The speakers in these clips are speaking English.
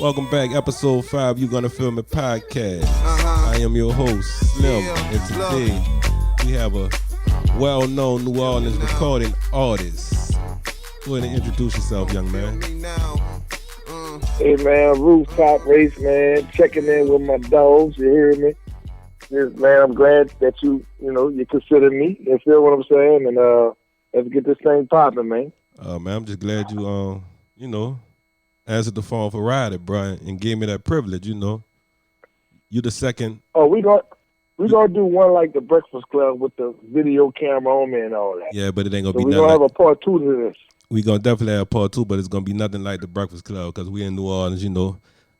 Welcome back, episode 5, You Gonna Feel Me podcast. I am your host, Slim, and today we have a well-known New Orleans recording artist. Go ahead and introduce yourself, young man. Hey man, Rooftop Race, man, checking in with my dogs, you hear me? Yes, man, I'm glad that you consider me, you feel what I'm saying? And let's get this thing popping, man. Man, I'm just glad you, answered the phone for Roddy, bro, and gave me that privilege, You the second. Oh, we gonna do one like the Breakfast Club with the video camera on me and all that. Yeah, but it ain't gonna so be we're nothing gonna have like, a part 2 to this. we gonna definitely have part 2, but it's gonna be nothing like the Breakfast Club because we in New Orleans,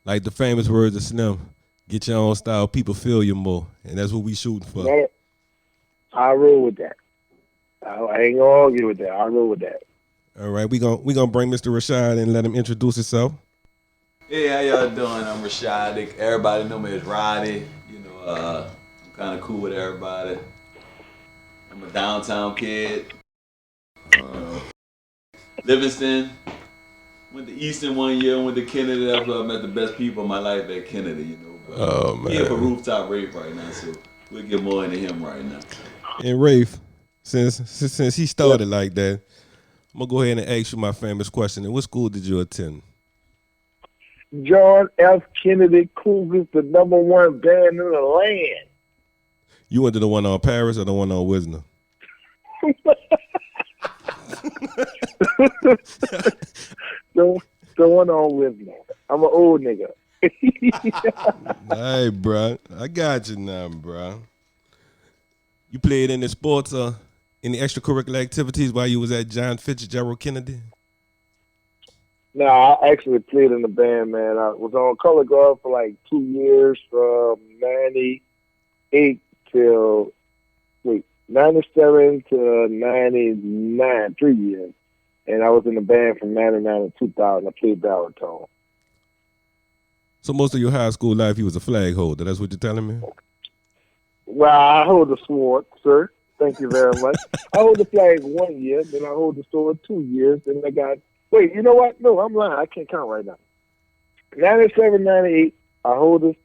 like the famous words of Slim, get your own style, people feel you more, and that's what we shooting for. Man, I roll with that. I ain't gonna argue with that. I roll with that. All right, we gonna bring Mr. Rashad and let him introduce himself. Hey, how y'all doing? I'm Rashad. Everybody know me as Roddy. I'm kind of cool with everybody. I'm a downtown kid. Livingston. Went to Easton one year. Went to Kennedy. That's where I met the best people in my life at Kennedy. But Oh man. Here for Rooftop Rafe right now, so we'll get more into him right now. And Rafe, since he started like that, I'm gonna go ahead and ask you my famous question. And what school did you attend? John F. Kennedy Cougars, the #1 band in the land. You went to the one on Paris or the one on Wisner? the one on with me. I'm an old nigga. Hey, bro, I got you now, bro. You played in the sports or any extracurricular activities while you was at John Fitzgerald Kennedy? No, I actually played in the band, man. I was on color guard for like 2 years, from 97 to 99, 3 years. And I was in the band from 99 to 2000. I played baritone. So most of your high school life, you was a flag holder. That's what you're telling me? Well, I hold the sword, sir. Thank you very much. I hold the flag 1 year, then I hold the sword 2 years, then I got... Wait, you know what? No, I'm lying. I can't count right now. 97, 98, I hold the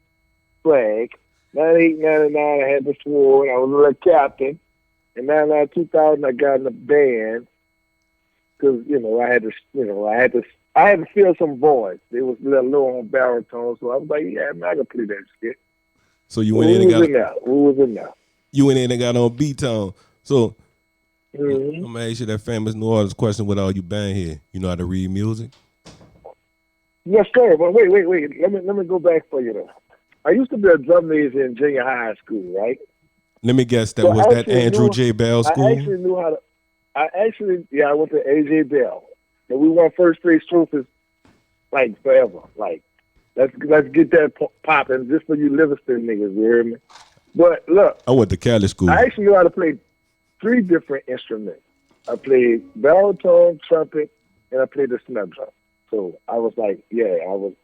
flag. 98, 99, I had the sword. I was a little captain. And 99, 2000, I got in the band because I had to fill some voids. They was a little low on baritone, so I was like, yeah, man, I can play that shit. So you went in and got... Who was in there? You went in and got on B-Tone. So... Mm-hmm. I'm gonna ask you that famous New Orleans question with all you been here. You know how to read music? Yes, sir. But wait. Let me go back for you though. I used to be a drum major in junior high school, right? Let me guess. That so was that Andrew J. Bell school? I actually knew how to. I went to AJ Bell, and we won first place trophies like forever. Like let's get that popping just for you Livingston niggas. You hear me? But look, I went to Cali school. I actually knew how to play 3 different instruments. I played baritone, trumpet, and I played the snare drum. So I was like, I was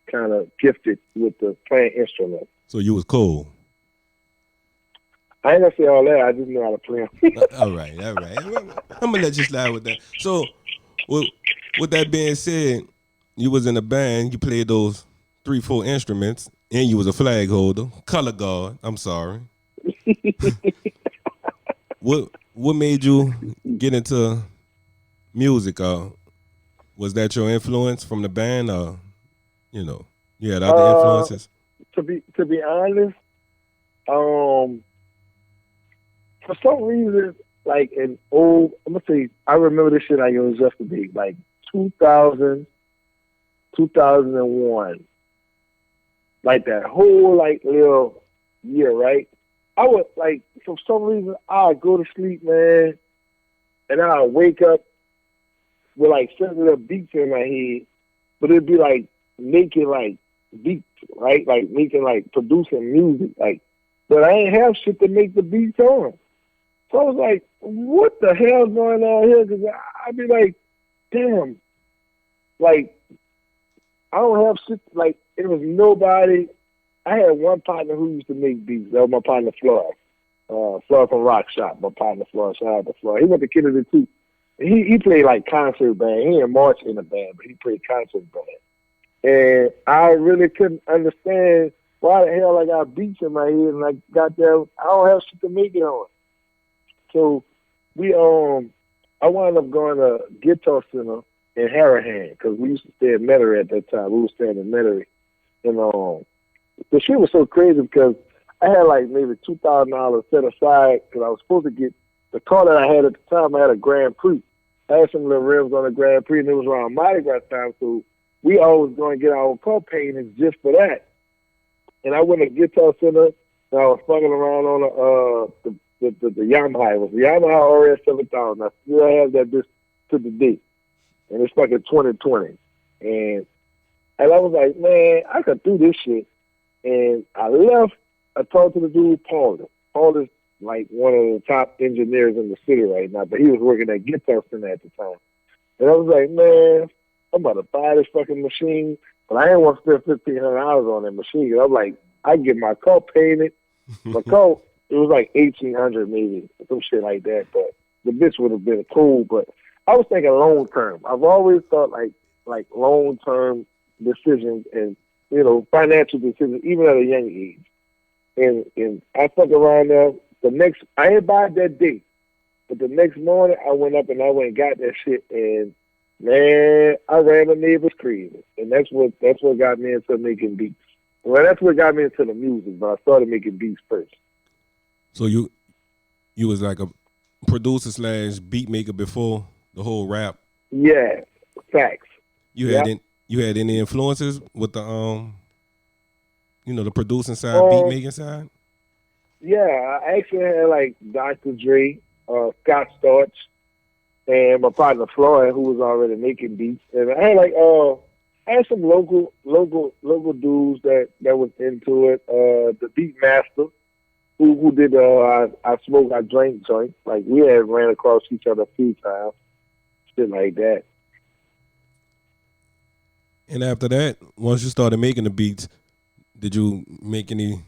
kind of gifted with the playing instruments. So you was cold. I ain't gonna say all that. I just know how to play them. All right. I'm gonna let you slide with that. So, with that being said, you was in a band. You played those 3-4 instruments, and you was a flag holder, color guard. I'm sorry. What made you get into music? Was that your influence from the band, or you had other influences? To be honest, for some reason, like I'm gonna say, I remember this shit like it was yesterday, like 2000, 2001, like that whole like little year, right? I would like, for some reason, I'd go to sleep, man, and I'd wake up with like sensitive beats in my head, but it'd be like making like beats, right? Like making like producing music, like, but I ain't have shit to make the beats on. So I was like, what the hell's going on here? Because I'd be like, damn, like, I don't have shit, like, it was nobody. I had one partner who used to make beats. That was my partner, Floyd. Floyd from Rock Shop, my partner, Floyd. Shout out to Floyd. He went to Kennedy, too. He played, like, concert band. He didn't march in a band, but he played concert band. And I really couldn't understand why the hell I got beats in my head and I got there. I don't have shit to make it on. So I wound up going to Guitar Center in Harahan because we used to stay at Metairie at that time. We were staying in Metairie. And the shit was so crazy because I had like maybe $2,000 set aside because I was supposed to get the car that I had at the time. I had a Grand Prix. I had some little rims on the Grand Prix, and it was around Mardi Gras time, so we always going to get our car painted just for that. And I went to Guitar Center, and I was fucking around on the Yamaha. It was the Yamaha RS 7000. I still have that bitch to the day, and it's fucking 2020. And I was like, man, I could do this shit. And I left. I talked to the dude, Paul. Paul is like one of the top engineers in the city right now, but he was working at Guitar Center at the time. And I was like, man, I'm about to buy this fucking machine, but I ain't want to spend $1,500 on that machine. I'm like, I get my car painted. My car, it was like $1,800 maybe, some shit like that. But the bitch would have been cool. But I was thinking long term. I've always thought like long term decisions and financial decisions, even at a young age. And I fuck around there. I ain't buy it that day, but the next morning I went up and I went and got that shit, and man, I ran the neighbors crazy, and that's what got me into making beats. Well, that's what got me into the music, but I started making beats first. So you was like a producer / beat maker before the whole rap? Yeah, facts. You had any influences with the the producing side, beat making side? Yeah, I actually had like Dr. Dre, Scott Storch, and my partner Floyd, who was already making beats. And I had some local dudes that was into it. The Beat Master, who did I Smoke, I Drink joint. Like we had ran across each other a few times, shit like that. And after that, once you started making the beats, did you make any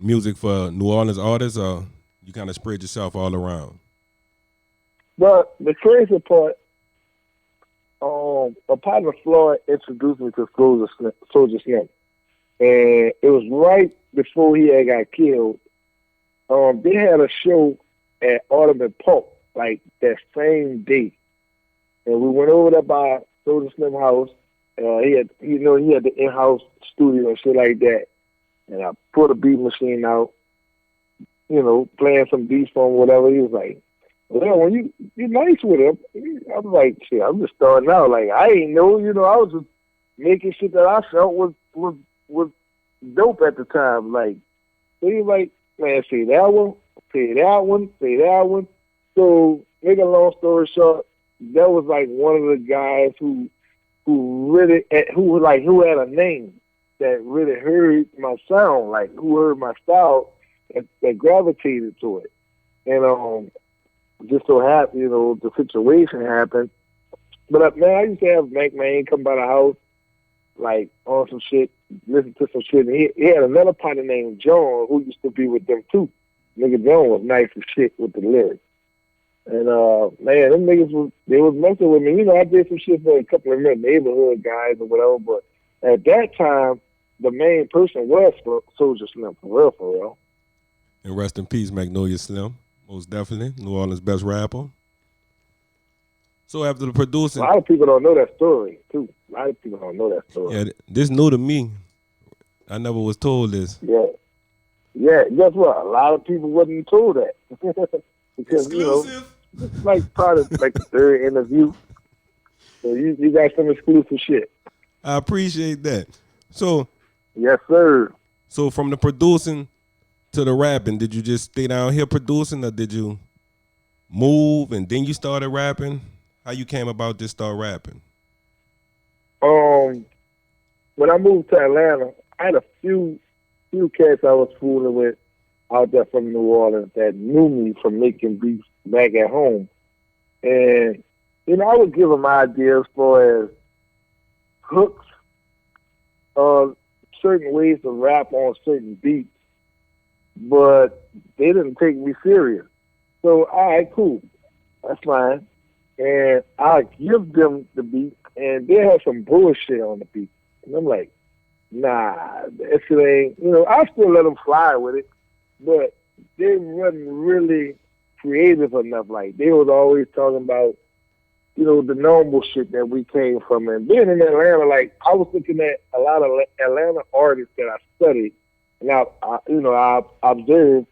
music for New Orleans artists, or you kind of spread yourself all around? Well, the crazy part, a partner Floyd introduced me to Soldier Slim, and it was right before he had got killed. They had a show at Audubon Park like that same day, and we went over there by Soldier Slim house. He had the in-house studio and shit like that. And I put a beat machine out, playing some beats for him, whatever. He was like, well, when you're nice with him. I was like, shit, I'm just starting out. Like, I ain't know, I was just making shit that I felt was dope at the time. Like, so he was like, man, say that one, say that one, say that one. So, make a long story short, that was like one of the guys who had a name that really heard my sound, like who heard my style and that gravitated to it. And just so happened, the situation happened. But man, I used to have Mac Man come by the house, like on some shit, listen to some shit. And he had another partner named John who used to be with them too. Nigga John was nice as shit with the lyrics. And man, them niggas was messing with me. I did some shit for a couple of neighborhood guys or whatever, but at that time the main person was Soldier Slim, for real. And rest in peace, Magnolia Slim. Most definitely. New Orleans' best rapper. So after the producing... A lot of people don't know that story, too. Yeah, this new to me. I never was told this. Yeah. Yeah, guess what? A lot of people wasn't told that. Because, exclusive. It's like probably like the third interview. So you got some exclusive shit. I appreciate that. So... Yes, sir. So from the producing to the rapping, did you just stay down here producing, or did you move and then you started rapping? How you came about this start rapping? When I moved to Atlanta, I had a few cats I was fooling with out there from New Orleans that knew me from making beats back at home. And, I would give them ideas for as hooks, certain ways to rap on certain beats, but they didn't take me serious. So, all right, cool. That's fine. And I give them the beat, and they have some bullshit on the beat. And I'm like, nah, that shit ain't, I still let them fly with it, but they wasn't really creative enough. Like, they was always talking about, the normal shit that we came from. And being in Atlanta, like, I was looking at a lot of Atlanta artists that I studied, and I observed.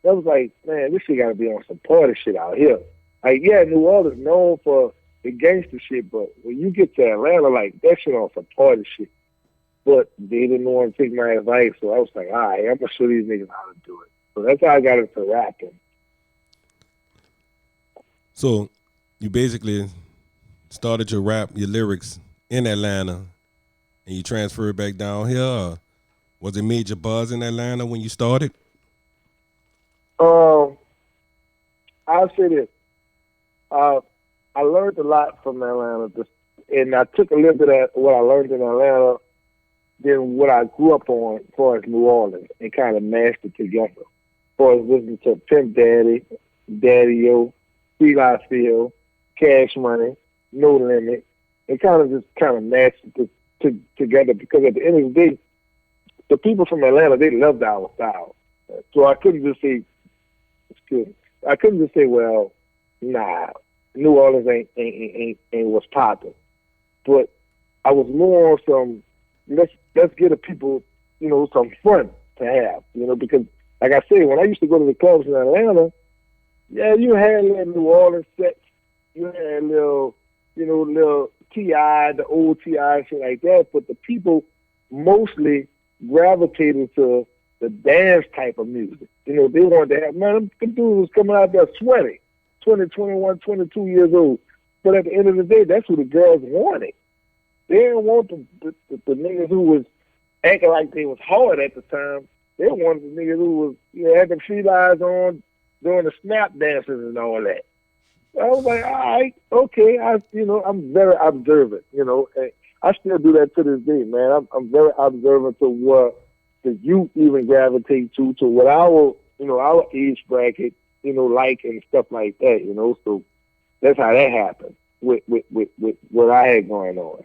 I was like, man, this shit got to be on some party shit out here. Like, yeah, New Orleans known for the gangster shit, but when you get to Atlanta, like, that shit on some party shit. But they didn't want to take my advice, so I was like, all right, I'm going to show these niggas how to do it. So that's how I got into rapping. So you basically started your lyrics in Atlanta, and you transferred back down here? Or was it major buzz in Atlanta when you started? I'll say this. I learned a lot from Atlanta, and I took a little bit of what I learned in Atlanta than what I grew up on as far as New Orleans, and kind of mashed it together. As far as listening to Pimp Daddy, Daddy-O, Eli Field, Cash Money, No Limit, and kind of mashed it together, because at the end of the day, the people from Atlanta, they loved our style. So I couldn't just say, well, nah, New Orleans ain't what's popping. But I was more on some, let's get the people, some fun to have, because like I said, when I used to go to the clubs in Atlanta, yeah, you had little New Orleans sets, you had little T.I., the old T.I., shit like that, but the people mostly gravitated to the dance type of music. They wanted to have, man, them dudes was coming out there sweaty, 20, 21, 22 years old. But at the end of the day, that's what the girls wanted. They didn't want the niggas who was acting like they was hard at the time. They wanted the niggas who was had them felines on, doing the snap dances and all that. I was like, all right, okay. I'm very observant, and I still do that to this day, man. I'm very observant to what the youth even gravitate to what our age bracket, like and stuff like that, So that's how that happened with what I had going on.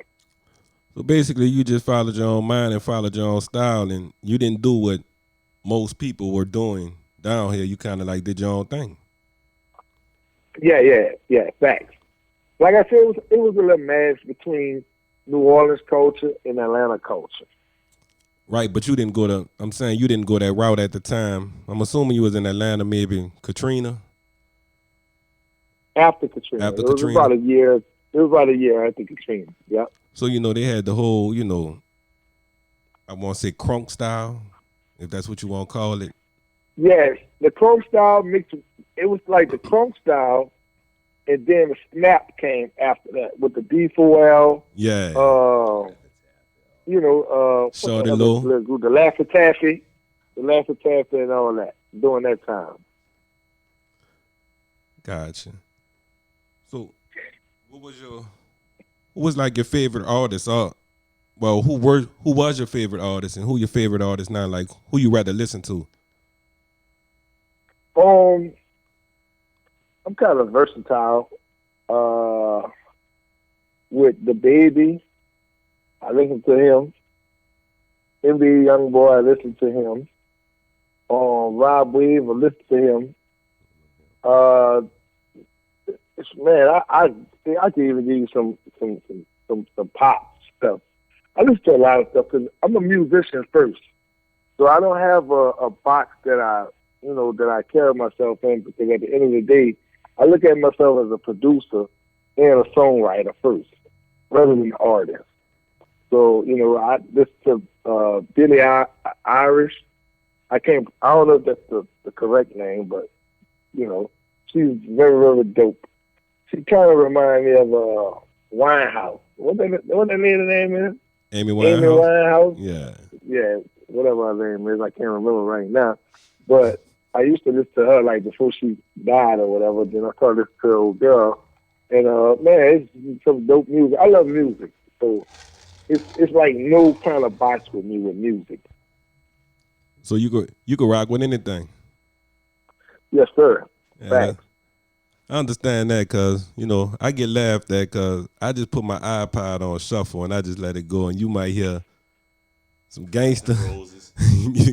So basically, you just followed your own mind and followed your own style, and you didn't do what most people were doing down here. You kind of like did your own thing. Yeah, facts. Like I said, it was a little mash between New Orleans culture and Atlanta culture. Right, but you didn't go that route at the time. I'm assuming you was in Atlanta, maybe Katrina. After Katrina. It was about a year. It was about a year after Katrina. Yep. So, they had the whole, I want to say crunk style, if that's what you want to call it. Yes, the crunk style mixed. It was like the crunk style, and then the snap came after that with the D4L. Yeah. Shorty Low. The Laffy Taffy and all that during that time. Gotcha. So, who was like your favorite artist? Who was your favorite artist, and who your favorite artist now? Like, who you rather listen to? I'm kind of versatile. With the baby, I listen to him. NBA Young Boy, I listen to him. Roddy.We, I listen to him. Man, I can even give you some pop stuff. I listen to a lot of stuff because I'm a musician first, so I don't have a box that I carry myself in, because at the end of the day, I look at myself as a producer and a songwriter first, rather than an artist. So, I listen to Billie Irish. I don't know if that's the correct name, but, she's very, very dope. She kind of reminds me of Winehouse. What that lady's name is? Amy Winehouse. Amy Winehouse. Yeah. Yeah, whatever her name is, I can't remember right now. But I used to listen to her like before she died or whatever. Then I started listening to her old girl, and man, it's some dope music. I love music, so it's like no kind of box with me with music. So you could rock with anything. Yes, sir. Yeah, Thanks. I understand that, because I get laughed at because I just put my iPod on shuffle and I just let it go, and you might hear some gangster, Roses.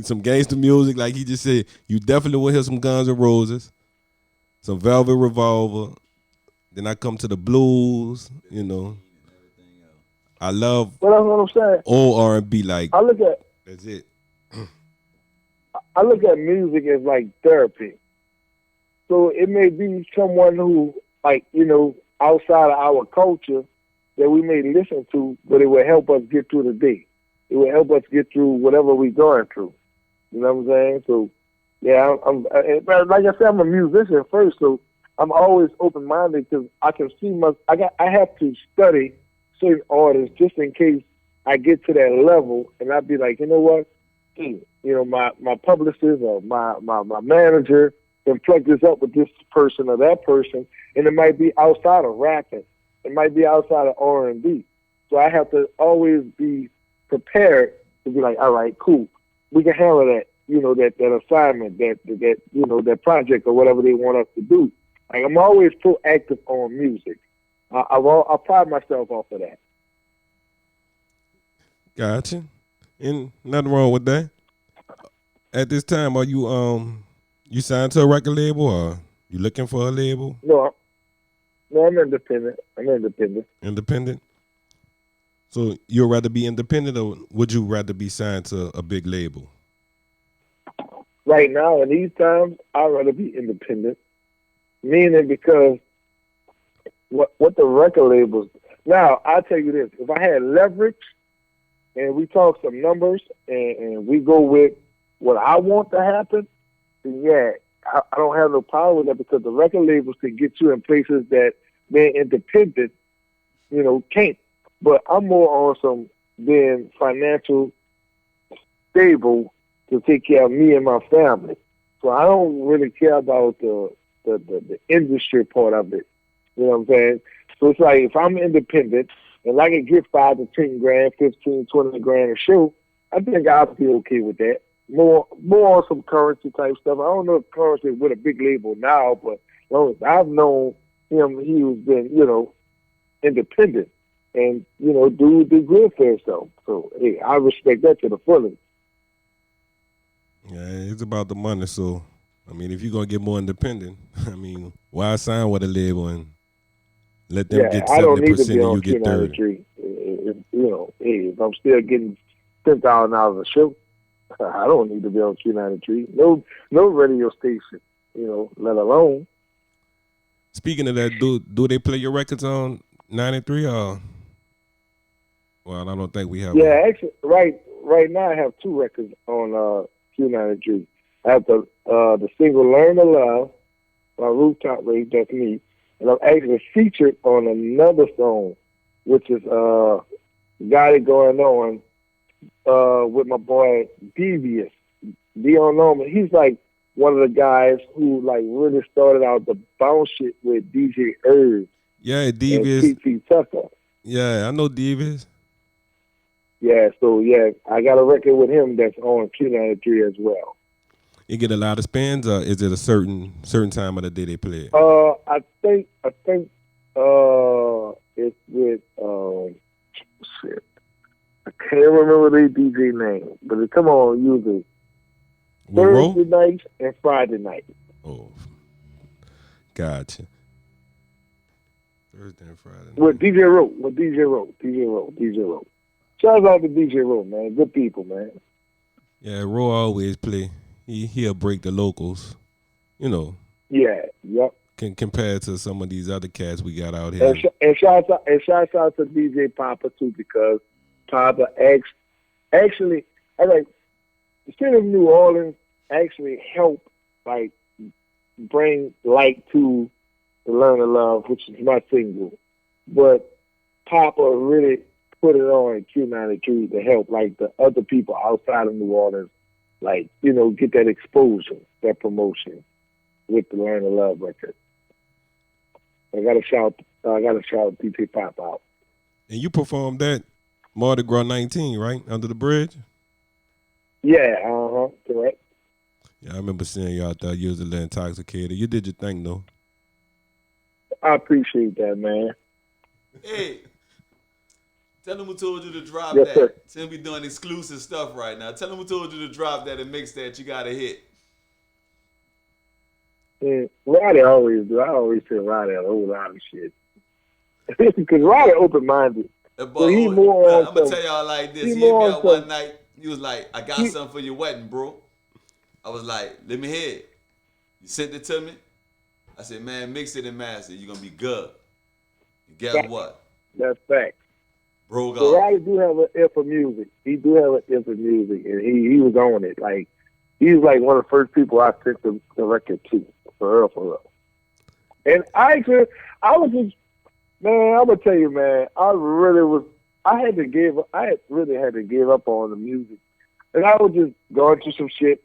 some gangster music. Like he just said, you definitely will hear some Guns N' Roses, some Velvet Revolver. Then I come to the blues. You know, I love But that's what I'm saying. old R&B. Like I look at that's it. music as like therapy. So it may be someone who, like, outside of our culture that we may listen to, but it will help us get through the day. It will help us get through whatever we're going through. You know what I'm saying? So, yeah, like I said, I'm a musician first, so I'm always open-minded because I can see I have to study certain artists just in case I get to that level, and I'd be like, you know what? My publicist or my manager can plug this up with this person or that person, and it might be outside of rapping. It might be outside of R&B. So I have to always be prepared to be like, all right, cool. We can handle that, that assignment, that project or whatever they want us to do. Like, I'm always proactive on music. I pride myself off of that. Gotcha. And nothing wrong with that. At this time, are you signed to a record label or you looking for a label? No, I'm independent. Independent? So you'd rather be independent or would you rather be signed to a big label? Right now, in these times, I'd rather be independent. Meaning because what the record labels... Now, I'll tell you this. If I had leverage and we talk some numbers and we go with what I want to happen, then yeah, I don't have no power with that because the record labels can get you in places that being independent, can't. But I'm more on some being financial stable to take care of me and my family. So I don't really care about the industry part of it. You know what I'm saying? So it's like if I'm independent and I can get 5 to 10 grand, 15, 20 grand a show, I think I'll be okay with that. More on some currency type stuff. I don't know if currency with a big label now, but as long as I've known him, he has been, independent and, do good for himself. So, hey, I respect that to the fullest. Yeah, it's about the money. So, I mean, if you're going to get more independent, I mean, why sign with a label and let them get 70% and you get 30%? If I'm still getting $10,000 a show, I don't need to be on Q93. No radio station, let alone. Speaking of that, do they play your records on 93 or? Well, I don't think we have. Yeah, actually, right now I have 2 records on Q93. I have the single "Learn to Love" by Rooftop Rafe, that's me, and I'm actually featured on another song, which is "Got It Going On" with my boy Devious. Dion Norman. He's like one of the guys who like really started out the bounce shit with DJ Irv. Yeah, Devious. And T.T. Tucker. Yeah, I know Devious. Yeah, so yeah, I got a record with him that's on Q93 as well. You get a lot of spins, or is it a certain time of the day they play it? I think it's with shit. I can't remember the DJ name, but it come on usually Thursday nights and Friday nights. Oh, gotcha. Thursday and Friday night. With DJ Rowe. Shout out to DJ Rowe, man. Good people, man. Yeah, Rowe always play. He'll break the locals, Yeah, yep. Compared to some of these other cats we got out here. And shouts out to DJ Papa too, because Papa actually, the city of New Orleans actually helped like bring light to the Learn to Love, which is my single. But Papa really put it on Q93 to help like the other people outside of New Orleans, like, get that exposure, that promotion with the Learn to Love record. I gotta shout DJ Pop out. And you performed that Mardi Gras 19, right? Under the Bridge? Yeah, correct. Yeah, I remember seeing you out there. You was a little intoxicated. You did your thing, though. I appreciate that, man. Hey, Tell them who told you to drop Yes, that. sir. Tim be doing exclusive stuff right now. Tell them who told you to drop that and mix that. You got a hit. Yeah, Roddy always do. I always tell Roddy a whole lot of shit. Because Roddy open-minded. That So boy, he more on I'm gonna some, tell y'all like this. he He hit me more on up one some, night. He was like, "I got he, something for your wedding, bro." I was like, "Let me hear it." You sent it to me. I said, "Man, mix it and master. You're gonna be good." And guess fact. what? That's fact. Broke So off. Roddy do have an ear for music. He do have an ear for music, and he was on it. Like, he was like one of the first people I sent the record to, for real, for real. And I was just, man, I'm gonna tell you, man, I really had to give up on the music. And I was just going through some shit,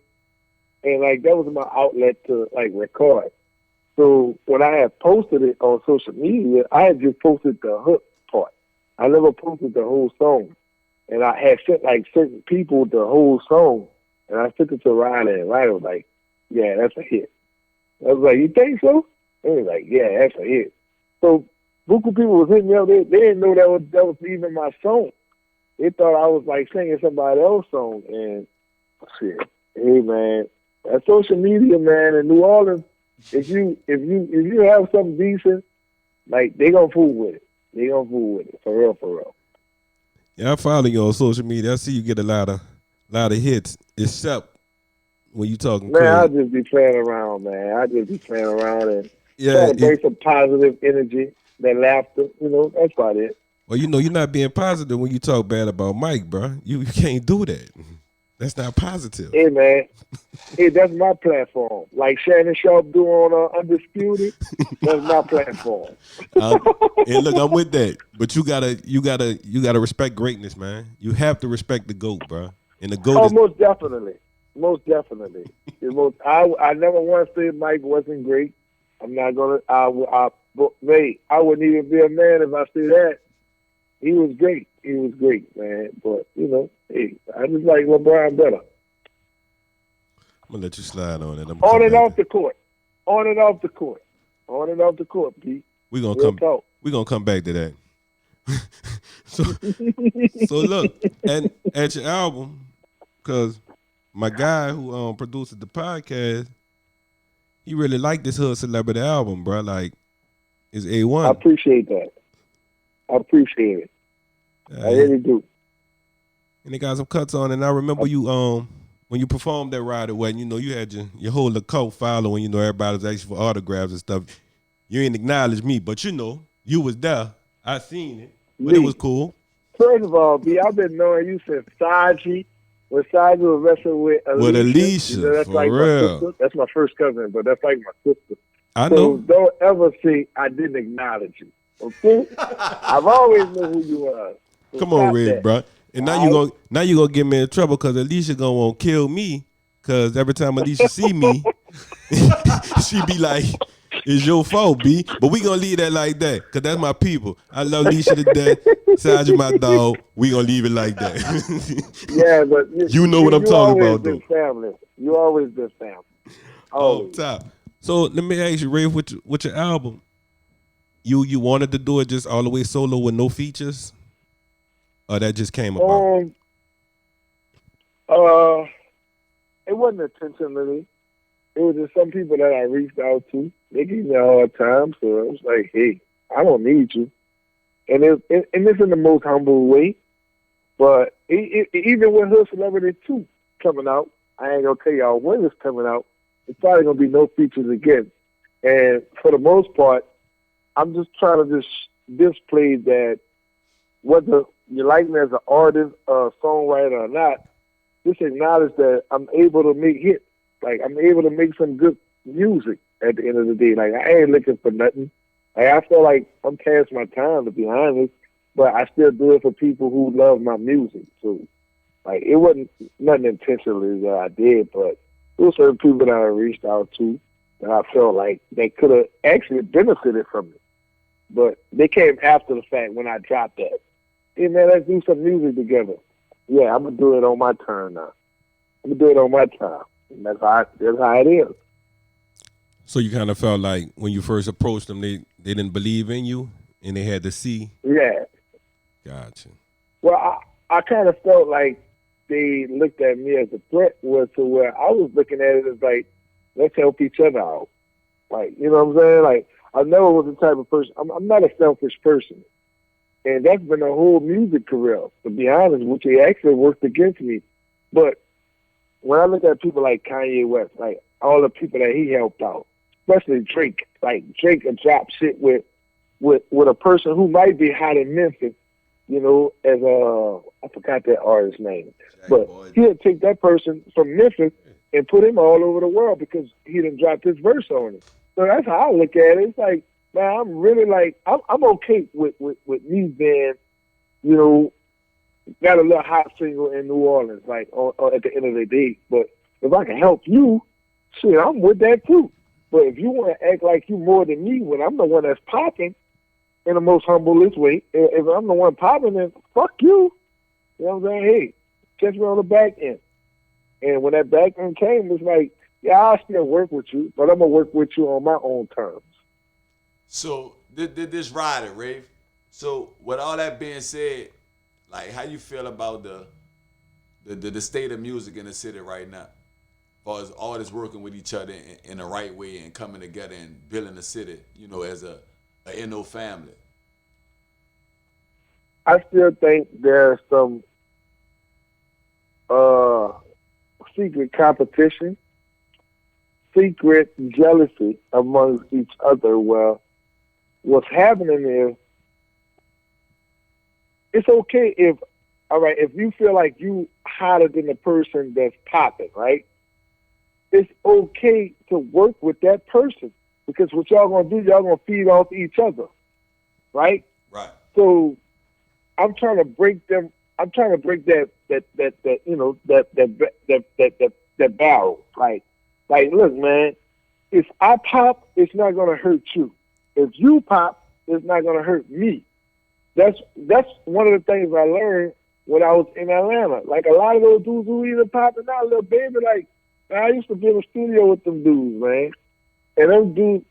and like that was my outlet to like record. So when I had posted it on social media, I had just posted the hook part. I never posted the whole song. And I had sent like certain people the whole song, and I sent it to Ryder, and Ryder was like, "Yeah, that's a hit." I was like, "You think so?" And he was like, "Yeah, that's a hit." So buku people was hitting me up. They didn't know that was even my song. They thought I was like singing somebody else's song. And shit, hey man, that social media, man, in New Orleans, if you have something decent, like they gonna fool with it. They gonna fool with it for real, for real. Yeah, I follow you on social media. I see you get a lot of hits, except when you talking Man, I crazy. just be playing around, man. I just be playing around and Yeah, trying to bring some positive energy, that laughter. That's about it. well, you're not being positive when you talk bad about Mike, bro. You can't do that. That's not positive. Hey, man. Hey, that's my platform. Like Shannon Sharp do on Undisputed, that's my platform. And look, I'm with that, but you gotta respect greatness, man. You have to respect the GOAT, bro. And the GOAT Oh, is most definitely. Most definitely. I never once said Mike wasn't great. I'm not gonna. But mate, I wouldn't even be a man if I say that. He was great. He was great, man. But hey, I just like LeBron better. I'm gonna let you slide on it. On and off the court. On and off the court. On and off the court, Pete. We're gonna Real come. talk. We're gonna come back to that. so look, and at your album, because my guy who produces the podcast, he really liked this Hood Celebrity album, bro. Like, it's I A1. appreciate that. I appreciate it. I really do. And they got some cuts on it. And I remember you when you performed that Roddy.We, you had your whole little cult following, everybody was asking for autographs and stuff. You ain't acknowledged me, but you was there. I seen it. But it was cool. First of all, B, I've been knowing you since Saji. When Saji was wrestling with Alicia. With Alicia, that's for like real. my sister. That's my first cousin, but that's like my sister. I So know. don't ever say I didn't acknowledge you. Okay? I've always known who you are. So Come on, stop Red, that. bro. And now you gonna get me in trouble because Alicia gonna want to kill me. Cause every time Alicia see me, she be like, "It's your fault, B." But we gonna leave that like that, cause that's my people. I love Alicia to death. Saji, my dog. We gonna leave it like that. Yeah, but you know what I'm talking about, though. Family. You always been family. Always. Top. So let me ask you, Rafe, with your album, you wanted to do it just all the way solo with no features, or that just came about? It wasn't intentionally. It was just some people that I reached out to. They gave me a hard time, so I was like, "Hey, I don't need you." And it's in the most humble way. But even with her Celebrity 2 coming out, I ain't gonna tell y'all when it's coming out. It's probably gonna be no features again. And for the most part, I'm just trying to just display that whether you like me as an artist, or a songwriter or not, just acknowledge that I'm able to make hits. Like, I'm able to make some good music at the end of the day. Like, I ain't looking for nothing. Like, I feel like I'm past my time, to be honest, but I still do it for people who love my music. So, like, it wasn't nothing intentionally that I did, but there were certain people that I reached out to that I felt like they could have actually benefited from it. But they came after the fact when I dropped that. Hey, man, let's do some music together. Yeah, I'm going to do it on my turn now. I'm going to do it on my time. And that's how it is. So you kind of felt like when you first approached them, they didn't believe in you and they had to see. Yeah. Gotcha. Well, I kind of felt like they looked at me as a threat, was to where I was looking at it as like, let's help each other out. Like, you know what I'm saying? Like, I never was the type of person. I'm not a selfish person, and that's been a whole music career. To be honest, which it actually worked against me. But when I look at people like Kanye West, like all the people that he helped out, especially Drake, like Drake would drop shit with a person who might be hot in Memphis, you know, as I forgot that artist's name, but he'll take that person from Memphis and put him all over the world because he done dropped his verse on it. So that's how I look at it. It's like, man, I'm really like, I'm okay with me being, you know, got a little hot single in New Orleans, like at the end of the day. But if I can help you, shit, I'm with that too. But if you want to act like you more than me when I'm the one that's popping in the most humblest way, if I'm the one popping, then fuck you. You know what I'm saying? Hey, catch me on the back end. And when that back end came, it's like, yeah, I'll still work with you, but I'm going to work with you on my own terms. So, this rider, Rafe. So, with all that being said, like, how you feel about the state of music in the city right now? As far as artists working with each other in the right way and coming together and building the city, you know, as a NO family. I still think there's some secret competition, secret jealousy amongst each other. Well, what's happening is it's okay if, all right, if you feel like you hotter than the person that's popping, right? It's okay to work with that person because what y'all gonna do, y'all gonna feed off each other, right? Right. So I'm trying to break them. I'm trying to break that you know that barrel. Like look, man. If I pop, it's not gonna hurt you. If you pop, it's not gonna hurt me. That's one of the things I learned when I was in Atlanta. Like a lot of those dudes who either popping out, little baby, like man, I used to be in the studio with them dudes, man. And them dudes,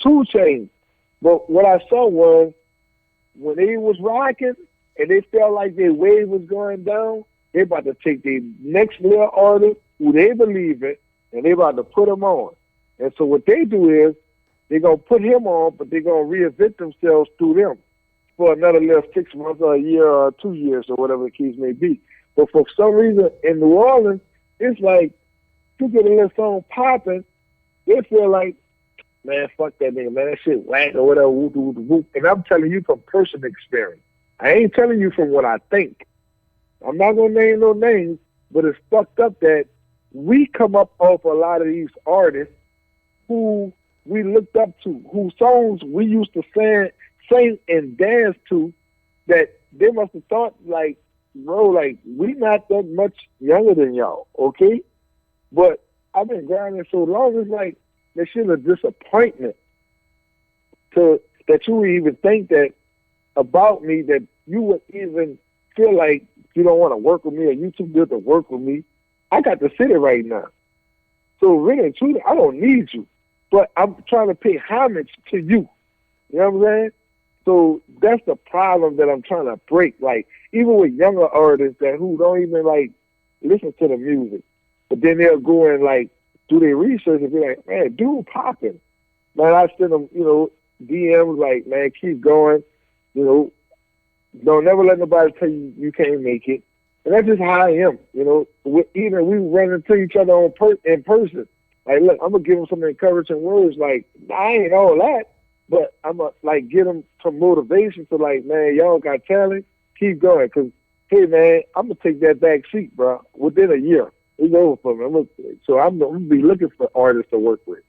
2 Chainz. But what I saw was when they was rocking and they felt like their wave was going down, they about to take the next little artist who they believe in and they about to put them on. And so what they do is they're going to put him on, but they're going to reinvent themselves through them for another little 6 months or a year or 2 years or whatever the case may be. But for some reason in New Orleans, it's like you get a little song popping, they feel like, man, fuck that nigga, man, that shit whack or whatever, whoop, whoop, whoop. And I'm telling you from personal experience. I ain't telling you from what I think. I'm not going to name no names, but it's fucked up that we come up off a lot of these artists who we looked up to, whose songs we used to sing and dance to, that they must have thought like, bro, like, we not that much younger than y'all, okay? But I've been grinding so long, it's like, that shit a disappointment to that you would even think that about me, that you would even feel like you don't want to work with me or you too good to work with me. I got the city right now. So really and truly, I don't need you. But I'm trying to pay homage to you. You know what I'm saying? So that's the problem that I'm trying to break. Like, even with younger artists that who don't even like listen to the music, but then they'll go and like do their research and be like, man, dude popping. Man, I send them, you know, DMs like, man, keep going. You know, don't never let nobody tell you you can't make it. And that's just how I am. You know, even we run into each other in person. Like, look, I'm going to give them some encouraging words. Like, I ain't all that, but I'm going to, like, get them some motivation to, like, man, y'all got talent. Keep going. Because, hey, man, I'm going to take that back seat, bro, within a year. It's over for me. So I'm going to be looking for artists to work with.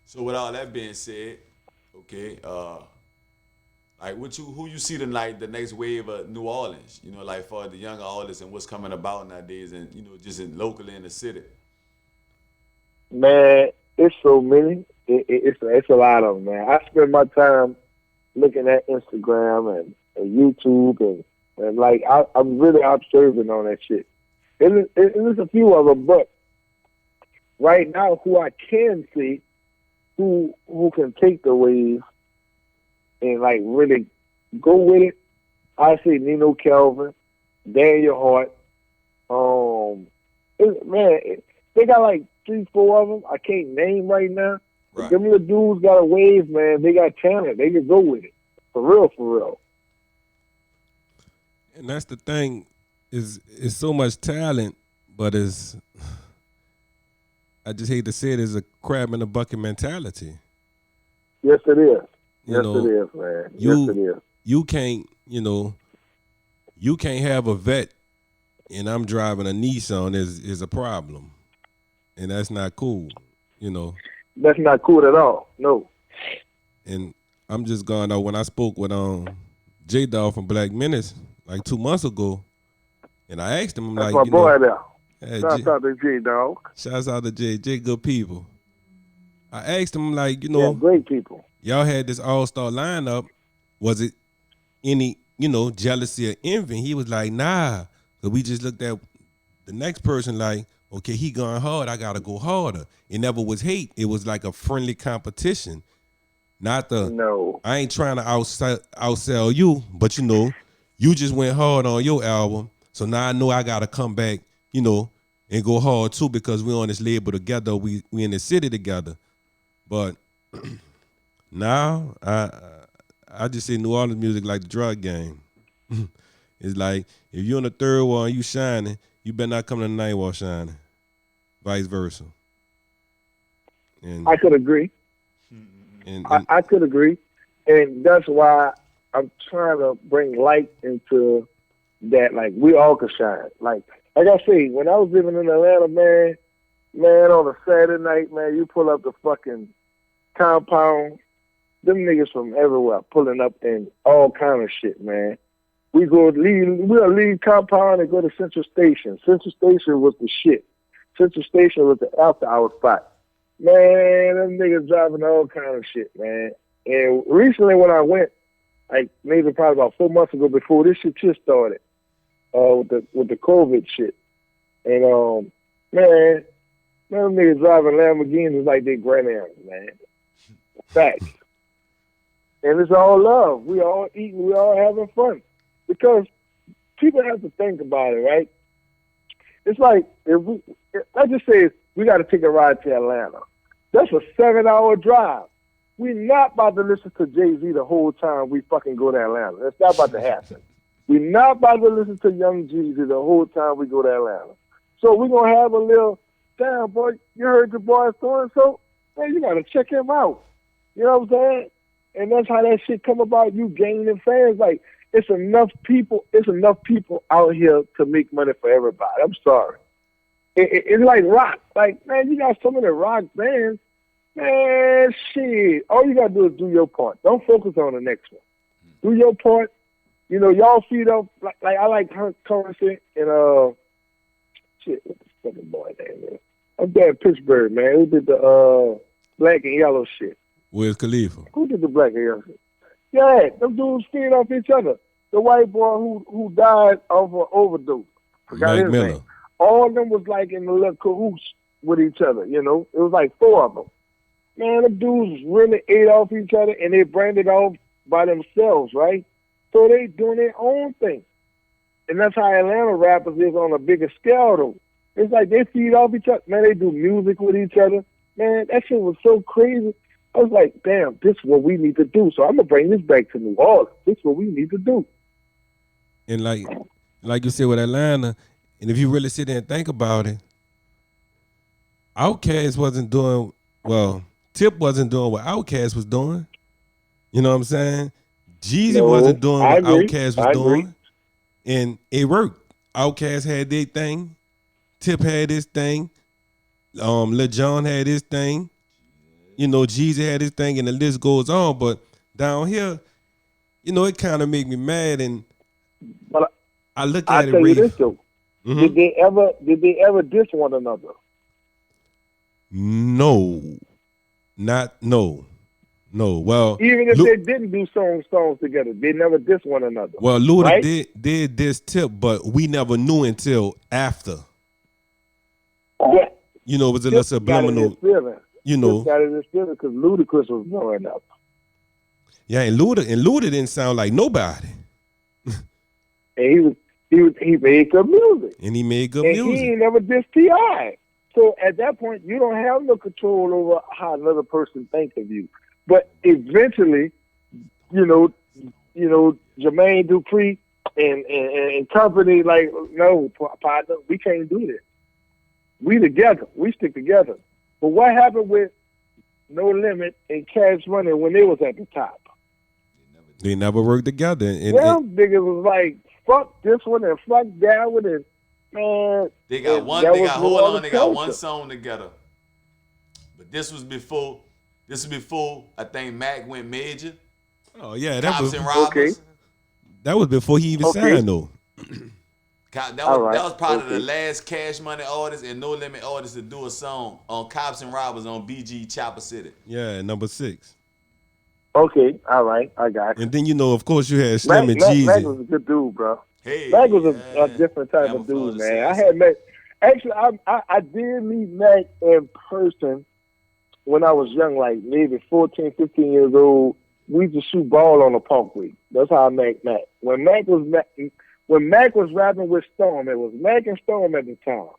So with all that being said, okay, like who you see tonight, the next wave of New Orleans, you know, like for the younger artists and what's coming about nowadays and, you know, just locally in the city? Man, it's so many. It's a lot of them, man. I spend my time looking at Instagram and YouTube and like I'm really observing on that shit. There's a few of them, but right now, who I can see, who can take the wave and like really go with it, I say Nino Kelvin, Daniel Hart. They got like 3, 4 of them. I can't name right now. Right. Them little dudes got a wave, man. They got talent. They can go with it. For real, for real. And that's the thing, is so much talent, but I just hate to say it, is a crab in a bucket mentality. Yes, it is. You know, it is, man. Yes, it is. You can't, you can't have a vet and I'm driving a Nissan is a problem. And that's not cool, That's not cool at all. No. And I'm just going out when I spoke with J Dog from Black Menace like 2 months ago, and I asked him, I'm That's like, my boy there. Hey, Shout out to J Dog. Shouts out to J, good people. I asked him, like, yeah, great people. Y'all had this all-star lineup. Was it any, jealousy or envy? He was like, nah. So we just looked at the next person like, okay, he going hard, I gotta go harder. It never was hate. It was like a friendly competition. Not the no. I ain't trying to outsell you, but you just went hard on your album. So now I know I gotta come back, and go hard too, because we on this label together, we in the city together. But now I just say New Orleans music like the drug game. It's like if you're on the third wall and you shining, you better not come to the ninth wall shining. Vice versa. And I could agree. And I could agree. And that's why I'm trying to bring light into that, like, we all could shine. Like I say, when I was living in Atlanta, man, on a Saturday night, man, you pull up the fucking compound, them niggas from everywhere pulling up in all kind of shit, man. We'll leave compound and go to Central Station. Central Station was the shit. Central Station was the after-hour spot. Man, them niggas driving all kind of shit, man. And recently when I went, like maybe probably about 4 months ago, before this shit just started, with the COVID shit. And man, them niggas driving Lamborghinis like they grandparents, man. Facts. And it's all love. We all eating, we all having fun. Because people have to think about it, right? It's like, let's just say we got to take a ride to Atlanta. That's a 7-hour drive. We're not about to listen to Jay-Z the whole time we fucking go to Atlanta. That's not about to happen. We're not about to listen to Young Jeezy the whole time we go to Atlanta. So we're going to have a little, damn, boy, you heard the boy so-and-so? Man, you got to check him out. You know what I'm saying? And that's how that shit come about, you gaining fans. Like, it's enough people out here to make money for everybody. I'm sorry. It's like rock. Like, man, you got some of the rock bands. Man, shit. All you got to do is do your part. Don't focus on the next one. Do your part. Y'all feed up. Like I like Currency and, shit, what's the fucking boy name, man? I'm there in Pittsburgh, man. Who did the black and yellow shit? Wiz Khalifa. Who did the black and yellow shit? Yeah, them dudes feed off each other. The white boy who died of an overdose. Forgot his name. All of them was like in the little cahoots with each other, It was like 4 of them. Man, the dudes really ate off each other and they branded off by themselves, right? So they doing their own thing. And that's how Atlanta rappers is on a bigger scale, though. It's like they feed off each other. Man, they do music with each other. Man, that shit was so crazy. I was like, damn, this is what we need to do. So I'm going to bring this back to New Orleans. This is what we need to do. And like you said with Atlanta, and if you really sit there and think about it, Outkast wasn't doing, Tip wasn't doing what Outkast was doing. You know what I'm saying? Jeezy wasn't doing what Outkast was doing. And it worked. Outkast had their thing. Tip had his thing. Lil Jon had his thing. Jeezy had his thing, and the list goes on. But down here, it kind of make me mad. And but I look at it, Rafe. You this, though. Mm-hmm. Did they ever diss one another? No. No. Well, even if they didn't do songs together, they never diss one another. Well, Luda did diss Tip, but we never knew until after. Yeah. It was a little subliminal. Got it in his feeling because Ludacris was blowing up. Yeah, and Luda didn't sound like nobody. and he made good music, And he made good and music. he ain't never dissed T.I. So at that point, you don't have no control over how another person thinks of you. But eventually, Jermaine Dupri and company, like, no, partner, we can't do this. We together. We stick together. But what happened with No Limit and Cash Money when they was at the top? They never worked together. Them niggas was like, fuck this one and fuck that one, and man. They got and one. that They was got no hold other on. They got one culture. song together. But this was before. I think Mac went major. Oh yeah, Cops and Robbers. that was before he even signed though. That was probably the last Cash Money artist and No Limit artist to do a song on Cops and Robbers on BG Chopper City. Yeah, number 6. Okay, all right, I got you. And then of course you had Slim and Jeezy. Mac was a good dude, bro. Hey, Mac was a different type of dude, man. I had Mac. Actually, I did meet Mac in person when I was young, like maybe 14, 15 years old. We used to shoot ball on the parkway. That's how I met Mac. When Mac was rapping with Storm, it was Mac and Storm at the time.